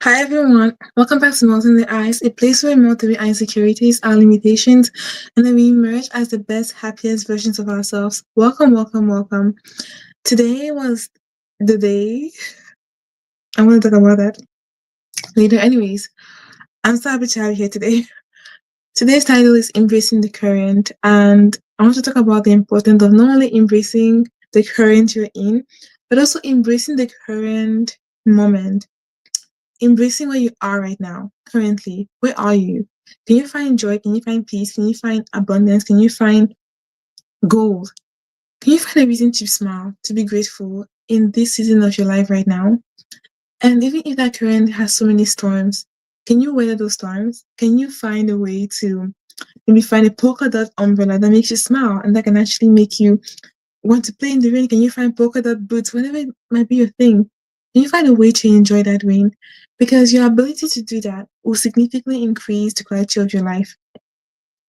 Hi everyone, welcome back to Melting the Ice, a place where we melt away our insecurities, our limitations, and then we emerge as the best, happiest versions of ourselves. Welcome, welcome, welcome. Today was the day. I want to talk about that later. Anyways, I'm so happy to have you here today. Today's title is Embracing the Current, and I want to talk about the importance of not only embracing the current you're in, but also embracing the current moment, embracing where you are right now, currently. Where are you? Can you find joy? Can you find peace? Can you find abundance? Can you find gold? Can you find a reason to smile, to be grateful in this season of your life right now? And even if that current has so many storms, can you weather those storms? Can you find a way to maybe find a polka dot umbrella that makes you smile and that can actually make you want to play in the rain? Can you find polka dot boots, whatever it might be your thing? Can you find a way to enjoy that rain? Because your ability to do that will significantly increase the quality of your life.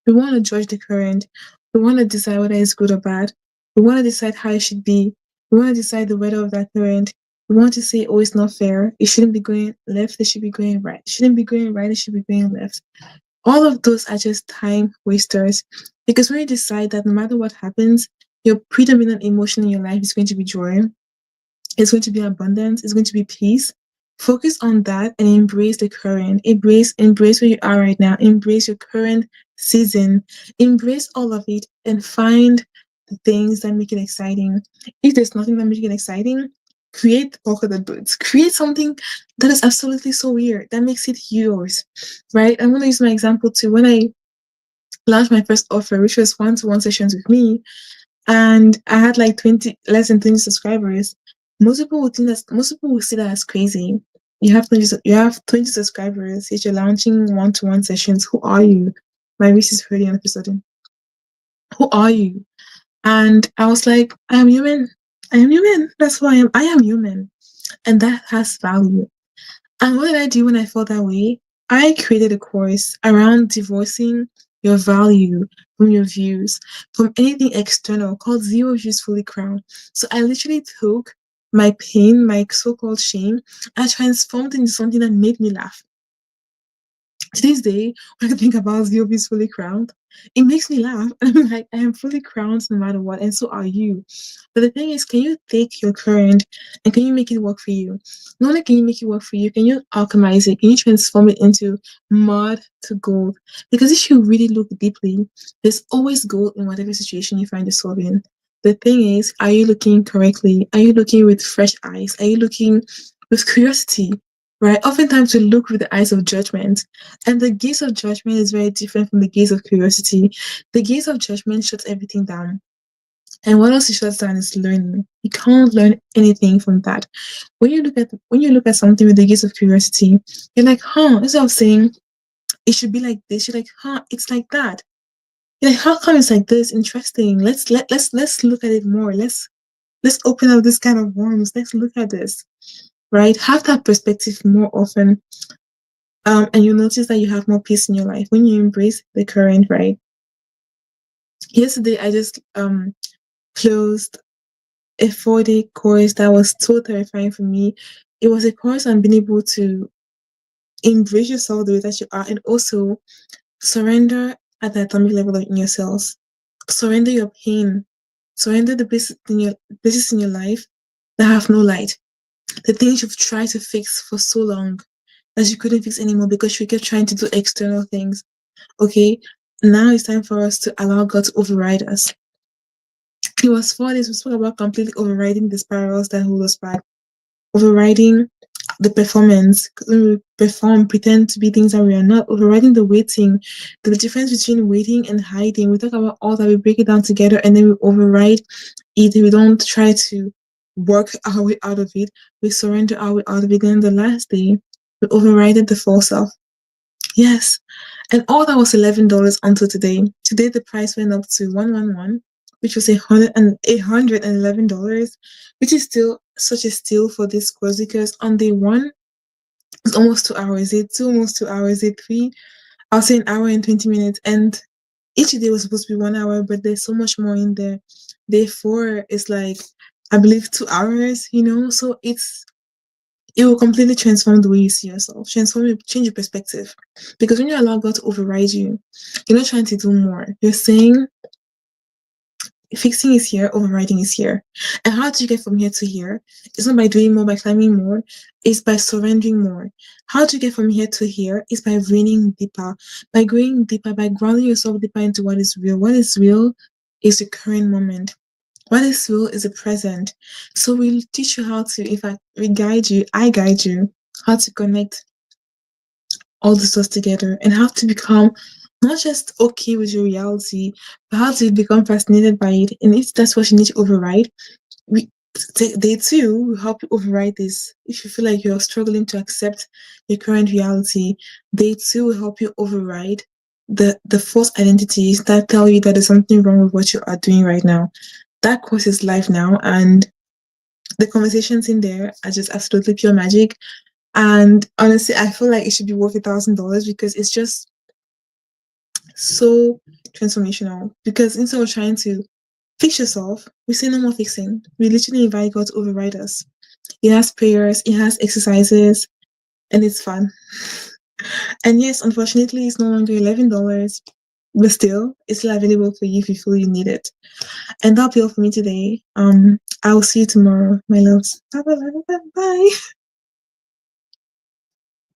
We want to judge the current. We want to decide whether it's good or bad. We want to decide how it should be. We want to decide the weather of that current. We want to say, oh, it's not fair. It shouldn't be going left. It should be going right. It shouldn't be going right. It should be going left. All of those are just time wasters. Because when you decide that no matter what happens, your predominant emotion in your life is going to be joy, it's going to be abundance, it's going to be peace. Focus on that and embrace the current. Embrace where you are right now. Embrace your current season. Embrace all of it and find the things that make it exciting. If there's nothing that makes it exciting, create polka dot boots. Create something that is absolutely so weird that makes it yours. Right? I'm gonna use my example too. When I launched my first offer, which was one-to-one sessions with me, and I had like 20 less than 20 subscribers. Most people will see that as crazy. You have 20 subscribers, yet you're launching one-to-one sessions. Who are you? My reach is pretty all of a sudden. Who are you? And I was like, I am human. I am human. That's who I am. I am human. And that has value. And what did I do when I felt that way? I created a course around divorcing your value from your views, from anything external called Zero Views Fully Crowned. So I literally took my pain, my so called shame, and transformed it into something that made me laugh. To this day, when I think about Zero Views Fully Crowned, it makes me laugh. And I'm like, I am fully crowned no matter what, and so are you. But the thing is, can you take your current and can you make it work for you? Not only can you make it work for you, can you alchemize it? Can you transform it into mud to gold? Because if you really look deeply, there's always gold in whatever situation you find yourself in. The thing is, are you looking correctly? Are you looking with fresh eyes? Are you looking with curiosity? Right? Oftentimes we look with the eyes of judgment, and the gaze of judgment is very different from the gaze of curiosity. The gaze of judgment shuts everything down. And what else it shuts down is learning. You can't learn anything from that. When you look at something with the gaze of curiosity, you're like, instead of saying it should be like this, you're like, it's like that. You're like, how come it's like this? Interesting. Let's look at it more. Let's open up this kind of worms. Let's look at this. Right? Have that perspective more often. And you'll notice that you have more peace in your life when you embrace the current, right? Yesterday I just closed a 4-day course that was so terrifying for me. It was a course on being able to embrace yourself the way that you are and also surrender at the atomic level in your cells. Surrender your pain. Surrender the places in your life that have no light. The things you've tried to fix for so long that you couldn't fix anymore because you kept trying to do external things. Okay, now it's time for us to allow God to override us. It was 4 days. We spoke about completely overriding the spirals that hold us back, overriding the performance. When we perform, pretend to be things that we are not, overriding the waiting, the difference between waiting and hiding. We talk about all that, we break it down together, and then we override it. We don't try to work our way out of it. We surrender our way out of it. Then the last day, we overrided the false self. Yes. And all that was $11 until today. Today the price went up to 111, which was $811, which is still such a steal for this course because on day one it's almost 2 hours. Day two almost 2 hours. Day three, I'll say an hour and 20 minutes. And each day was supposed to be 1 hour, but there's so much more in there. Day four is like I believe 2 hours, so it will completely transform the way you see yourself, change your perspective. Because when you allow God to override you, you're not trying to do more. You're saying fixing is here, overriding is here. And how do you get from here to here? It's not by doing more, by climbing more, it's by surrendering more. How do you get from here to here? It's by running deeper, by going deeper, by grounding yourself deeper into what is real. What is real is the current moment. What is real is the present. So we'll teach you how to, in fact, I guide you how to connect all the stuff together and how to become not just okay with your reality, but how to become fascinated by it. And if that's what you need to override, we they too will help you override this. If you feel like you're struggling to accept your current reality, they too will help you override the false identities that tell you that there's something wrong with what you are doing right now. That course is live now, and the conversations in there are just absolutely pure magic. And honestly, I feel like it should be worth $1,000 because it's just so transformational. Because instead of trying to fix yourself, we say no more fixing. We literally invite God to override us. It has prayers, it has exercises, and it's fun. And yes, unfortunately, it's no longer $11, but still, it's still available for you if you feel you need it. And that'll be all for me today. I will see you tomorrow, my loves. Bye bye bye bye bye.